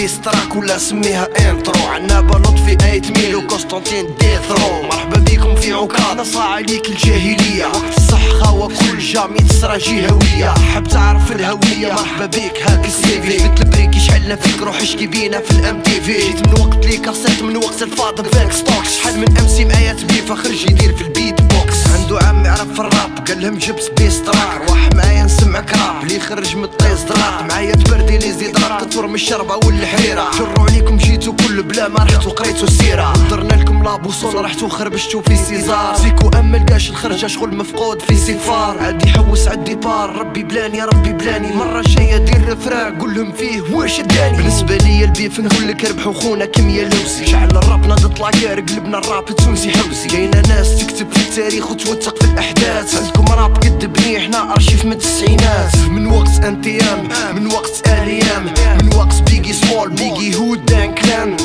ديستراك ولا سميها انترو. عنابة لطفي 8000 وقسطنطين ديثرو. مرحبا بيكم في عكاظ نصاع عليك الجاهلية. وقت الصحة وكل جامي تسرى جهوية. حب تعرف الهوية مرحبا بيك هاك السيفي. جبت البريكي شحلنا فيك روح اشكي بينا في الام تي في. جيت من وقت لي كاسيت من وقت الفاضل فيك ستوكس. شحال من امسي معايا تبيفا خرج يدير في البيت بوكس. عنده عم يعرف في الراب قالهم جبت بيستراك. روح معايا نسمعك راب لي خرج من الطيز دراك. معايا تبردي لي زيد راك تطور من الشربة والحريرة. جروا عليكم جيتو كل بلا ما رحتو قريتو السيرة. درنا لكم لابوصول رحتو خربشتو في سيزار. زيكو اما لقاش الخرجة شغل مفقود في سفار. عدي حوس عدي بار ربي بلاني ربي بلاني. مرة جاية دير رفراق قولهم فيه واش داني. بالنسبة ليا البيف نقولك ربحو خونا كمية لوسي. شعل الراب نضط لاكار قلبنا الراب التونسي حوسي. كاينة ناس تكتب في التاريخ وتوثق في الاحداث. عندكم راب قد بني حنا ارشيف من التسعينات. من وقت انتيام من وقت اليام من وقت بيجي سمول بيجي هود دان كلان.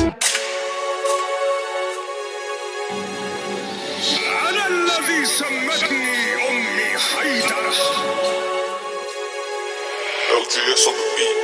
أنا الذي سمتني أمي حيدر. LTS on the beat.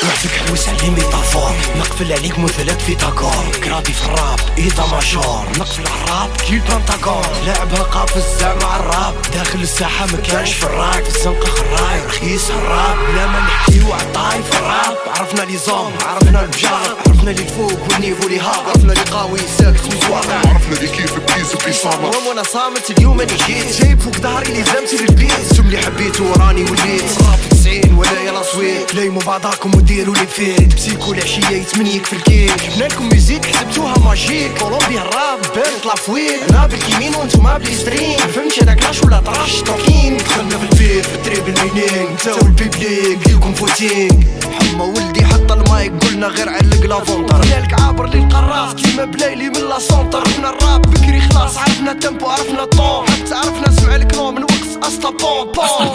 نعطيك حوس على ميتافور. نقفل عليك مثلث في تاكور. كراتي في الراب ايدا ماجور. نقفل على الراب كي البنتاغون. لاعبها قافز زعما الراب. داخل الساحة مكانش في الراك. في الزنقة خراي رخيص الراب. بلا ما نحكيو عالطاي في الراب. عرفنا لي زوم عرفنا البجار. عرفنا لي الفوق والنيفو لي هاب. عرفنا لي قاوي ساكت متواضع. عرفنا لي كيف بليز بلي صامت. المهم وانا صامت اليوم اني جيت. جايب فوق ظهري لي زمتي للبيت. سم لي حبيت وراني وليت. راب 90 ولا يلا صويت. ليمو بعضاكم وديروا لي فيت. بسيكو العشية يتمنيك في الكيك. جبنا لكم ميوزيك حسبتوها ماجيك. كولومبيا الراب بانت لافويت. انا باليمين وانتوما باليسرين. فهمتش انا كلاش ولا طراش توكين. دخلنا في البيت بالتريب المينينغ. نتاو البيبليك ليكم فوتينغ. حما ولدي حط المايك قلنا غير علق لافونتر. لك عابر للقراص كيما بلايلي من لا سونتر. عرفنا الراب بكري خلاص عرفنا التمبو عرفنا الطون. حتى عرفنا نسمع الكلام من وقت اصلا بون بون.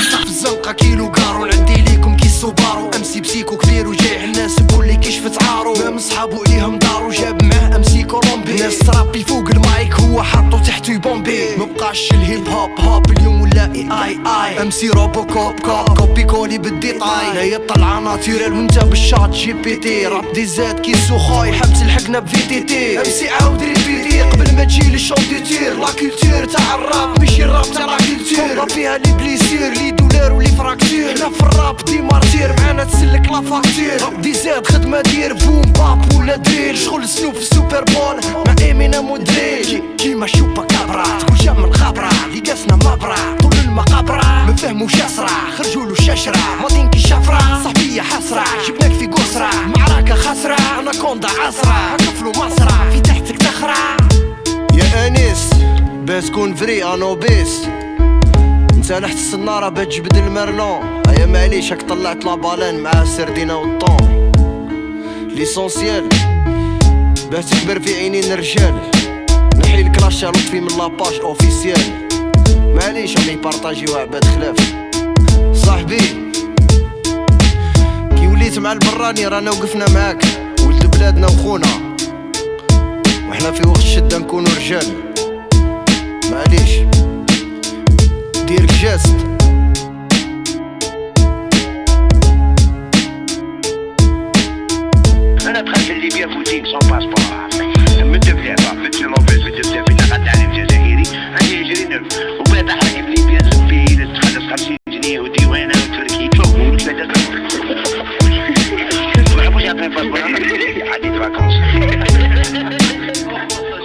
في الزنقة كيلو كارو نعدي ليكم كي السوبارو. امسي بسيكو كبير وجايح الناس بكل كشفت عارو. مام صحابو عليهم دارو جاب معاه امسي كولومبي. ناس ترابي فوق المايك هو حاطو تحتو يبومبي. مبقاش الهيب هوب اليوم ولا اي امسي روبو كوبي كولي بالديطاي. لا طلعة ناتوريل وانت بالشات جي بي تي. راب دي زاد كيسو خوي حبس الحقنا بفي تي تي. امسي عاود ريبيتي قبل ما تجي لي شونتيتير. لا كولتور تاع الراب ماشي الراب تاع لا كولتور. راب فيها لي بليسير لي دولار ولي فراكتير. هنا في الراب دي مارتير معانا تسلك لا فاكتير. راب دي زاد خدمة دير بوم باب ولا دريل. شغل سنوب في السوبر بول مع امينيم ودريل. كيما شوبا كابرا تقول جام الخبرة اللي قاسنا مبرا. طول المقابرة ما فهموش اسرع خرجولو الشاشرة. ماضين كي شفرة صاحبية حسرة. جبناك في قسرة معركة خسرة. انا كوندا عسرة نقفلو مصرة في تحتك تخرع. يا انيس باش تكون فري انو بيس. انت نحت السنارة باش تجبد المرلون. ايا معليش هاك طلعت لابالان مع السردينة والطون. ليسونسيال باش تكبر في عينين الرجال. نحي الكلاشة لطفي من لاباج اوفيسيال. معليش راني بارطاجيو عباد خلاف صاحبي. كي وليت مع البراني رانا وقفنا معاك. ولد بلادنا وخونا وحنا في وقت الشدة نكونو رجال. معليش دير الجاست. انا دخلت لليبيا فوتيك سون باسبور. مدة في لعبة مثل الموفيز مدة في لعبة تعليم جزائري. عندي 20 ألف وبعد حركة في ليبيا زنبيل تخلص 50 جنيه وديوانة وتركي فوق وثلاثة. محبوش يعطيني باسبور عديت فاكونس.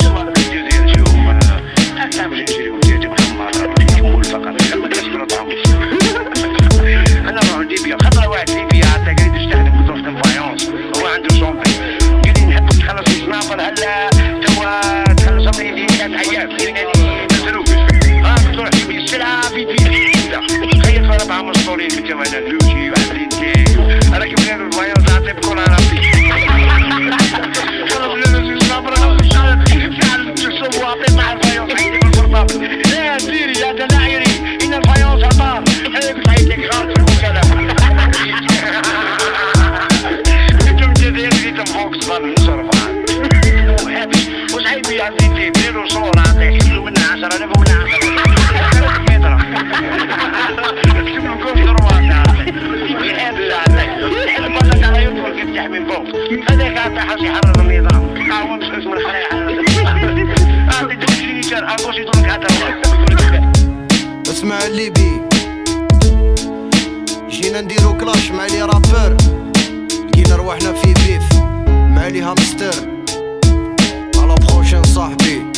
شو الفيديو ديال شو أنا مش نشري وديتي محمر. نقول فقط لما تسكروا طعم مع لي رابر لقينا رواحنا في بيف مع لي هامستر. على بروشين صاحبي.